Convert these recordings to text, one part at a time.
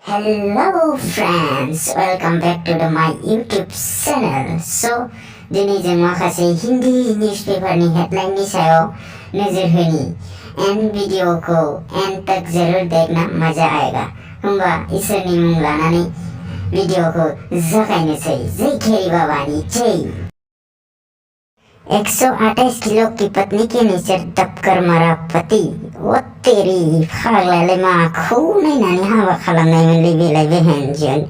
Hello friends, welcome back to my YouTube channel. So, दिनै जों माखासे हिंदी न्यूज़पेपरनि हेडलाइननि सायाव नोजोर होनि एंड वीडियोखौ एंड तक जरूर देखना मजा आएगा। होमबा इसोरनि मुं लानानै वीडियोखौ जागायनोसै। जय खेरी बाबानि जय। 128 किलो की पत्नी के नीचे दबकर मरा पति। वो तेरी फाग्लालाय माखौ नायनानै हाबा खालामनायमोनलै बेलाय बेहेनजोन।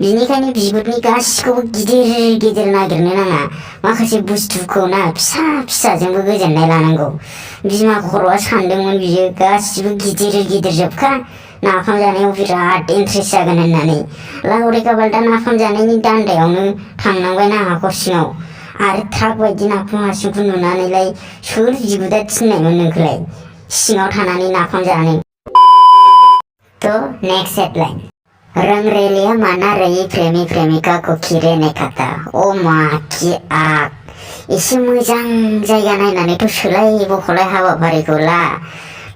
बिनिखायनो बिगुरनि गासिखौबो गिदिर गिदिर नागिरनो नाङा। माखासे बुस्थुखौ ना फिसा फिसाजोंबो गोजोननाय लानांगौ। बिमा खर'आ सानदोंमोन बियो गासिबो गिदिर गिदिर जोबखा नाफाम जानायाव बिराद इन्ट्रेस्ट जागोन होननानै। लावरे काबाल्टा नाफाम जानायनि दान्दायावनो थांनांबाय ना हाखर सिङाव। आरो थाक बायदि नाफाम हासुंखौ नुनानैलाय सोर बिबुदा थिननायमोन नोंखौलाय सिङाव थानानै नाफाम जानो। तो नेक्स्ट हेडलाइन, रंगरेलिया माना रही प्रेमी प्रेमिका को खीरे ने खाता। ओ माँ की आग। एसे मोजां जायगा नायनानैथ' सोलाय बख'लाय हाबाफारिखौ ला,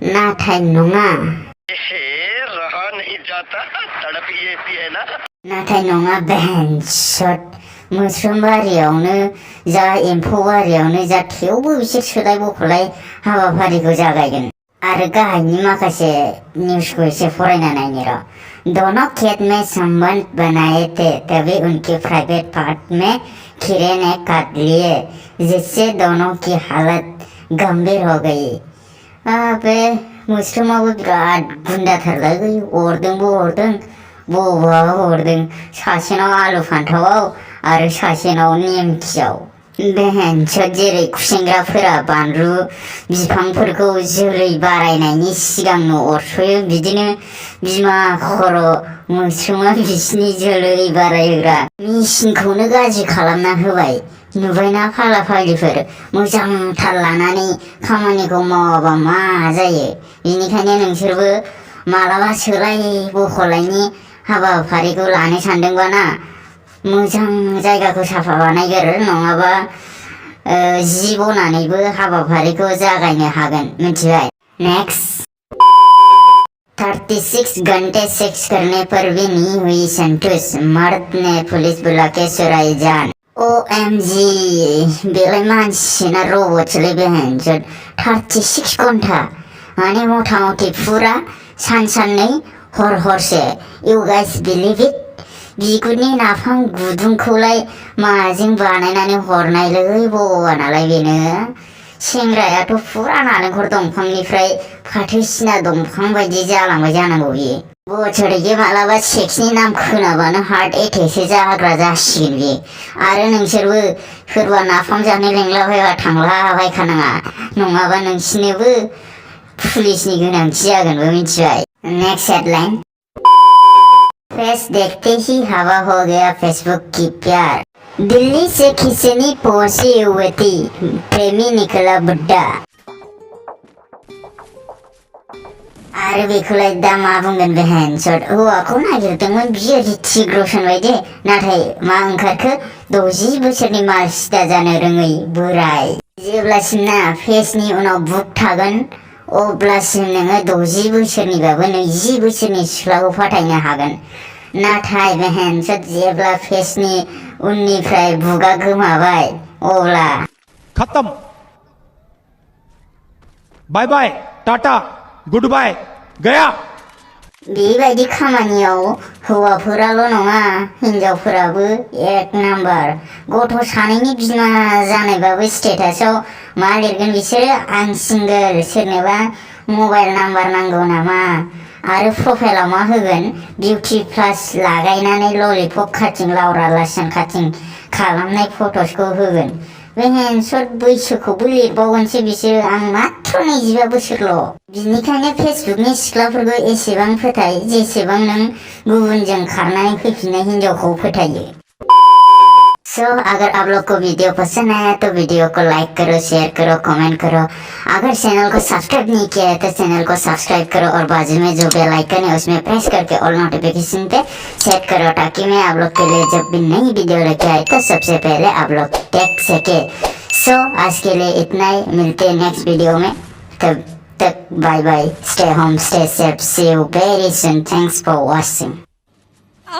नाथाय नङा। नाथाय नङा बेहेनसद। मोस्रोम बारियावनो जा एम्फौ बारियावनो जा थेवबो बिसोर सोलाय बख'लाय हाबाफारिखौ जागायगोन। आरो गाहायनि माखासे निउजखौ एसे फरायना नायनि र'। दोनों खेत में संबंध बनाए थे तभी उनके प्राइवेट पार्ट में खीरे ने काट लिए, जिससे दोनों की हालत गंभीर हो गई। बे मोस्रोमाबो बिराद गुन्दाथारलाय, अरदोंबो अरदों बबावबा अरदों, सासेनाव आलु फान्थावआव आरो सासेनाव नेमखियाव। बेहेनसद जेरै खुसेंग्राफोरा बानलु बिफांफोरखौ जोलै बारायनायनि सिगांनो अरस'यो, बिदिनो बिमा खर' मोस्रोमा बिसिनि जोलै बारायग्रा मेसिनखौनो गाज्रि खालामना होबाय। नुबायना फाला फालिफोर मोजां थाल लानानै खामानिखौ मावाबा मा जायो। बेनिखायनो नोंसोरबो मालाबा सोलाय बख'लायनि हाबाफारिखौ लानो सानदोंबा ना मोजां जायगाखौ साफा बानायगोर, नङाबा जि बनानैबो हाबाफारिखौ जागायनो हागोन, मिथिबाय। नेक्स्ट, 36 घंटे सेक्स करने पर भी नहीं हुई संतुष्ट, मर्द ने पुलिस बुला के सुराई जान। OMG, बेलाय मानसिना रबटसोलै बेहेनसद। 36 घन्टा माने मथा मथि फुरा साननै हर हरसे। You guys believe it? बिगुरनि नाफाम गुदुंखौलाय माजों बानायनानै हरनायलै भगवानालाय बेनो। सेंग्रायाथ' फुरा नालेंखर दंफांनिफ्राय फाथोसिना दंफां बायदि जालांबाय जानांगौ बियो। बोसोरैगे मालाबा सेक्सनि नाम खोनाबानो हार्ट एटेकसो जाग्रा जासिगोन बे। आरो नोंसोरबो सोरबा नाफाम जानो लेंलाबायबा थांलाबायखानाङा, नङाबा नोंसिनोबो पुलिसनि गोनांथि जागोनबो, मिथिबाय। नेक्स्ट हेडलाइन, फेस देखते ही हवा हो गया फेसबुक की प्यार। दिल्ली से खिसनी पहुंची युवती, प्रेमी निकला बुड्ढा। आरो बेखौलाय दा मा बुंगोन बेहेनसद। हौवाखौ नागिरदोंमोन बियो ऋतिक र'शन बायदि, नाथाय मा ओंखारखो 60 बोसोरनि माल सिदा जानो रोङै बोराय। जेब्लासिम ना फेसनि उनाव बुक थागोन अब्लासिम नोङो 60 बोसोरनिबाबो 20 बोसोरनि सिख्लाखौ फाथायनो हागोन। नाथाय बेहेनसद जेब्ला फेसनि उननिफ्राय बुगा गोमाबाय अब्ला खत्म, बाय बाय टाटा गुड बाय गया। बेबायदि खामानियाव हौवाफोराल' नङा हिनजावफोराबो एक नाम्बार। गथ' सानैनि बिमा जानायबाबो स्टेटासआव मा लिरगोन बिसोरो? आं सिंगोल, सोरनोबा मबाइल नाम्बार नांगौ नामा? आरो प्रफाइलाव मा होगोन? बिउटि प्लास लागायनानै ललिपप काटिं लाउरा लासन काटिं खालामनाय फट'सखौ होगोन। बेहेनसद बैसोखौबो लिरबावगोनसो बिसोरो। आं मात्र 25 बोसोरल'। बिनिखायनो फेसबुकनि सिख्लाफोरखौ एसेबां फोथाय जेसेबां नों गुबुनजों खारनानै फैफिननाय हिनजावखौ फोथायो। सो अगर आप लोग को वीडियो पसंद आया तो वीडियो को लाइक करो, शेयर करो, कमेंट करो। अगर चैनल को सब्सक्राइब नहीं किया है तो चैनल को सब्सक्राइब करो और बाजू में जो बेल आइकन है उसमें प्रेस करके ऑल नोटिफिकेशन पे सेट करो, ताकि मैं आप लोग के लिए जब भी नई वीडियो लेके आए तो सबसे पहले आप लोग देख सके। सो आज के लिए इतना ही, मिलते हैं नेक्स्ट वीडियो में। तब तक bye bye, stay home, stay safe, see you very soon, thanks for watching. आ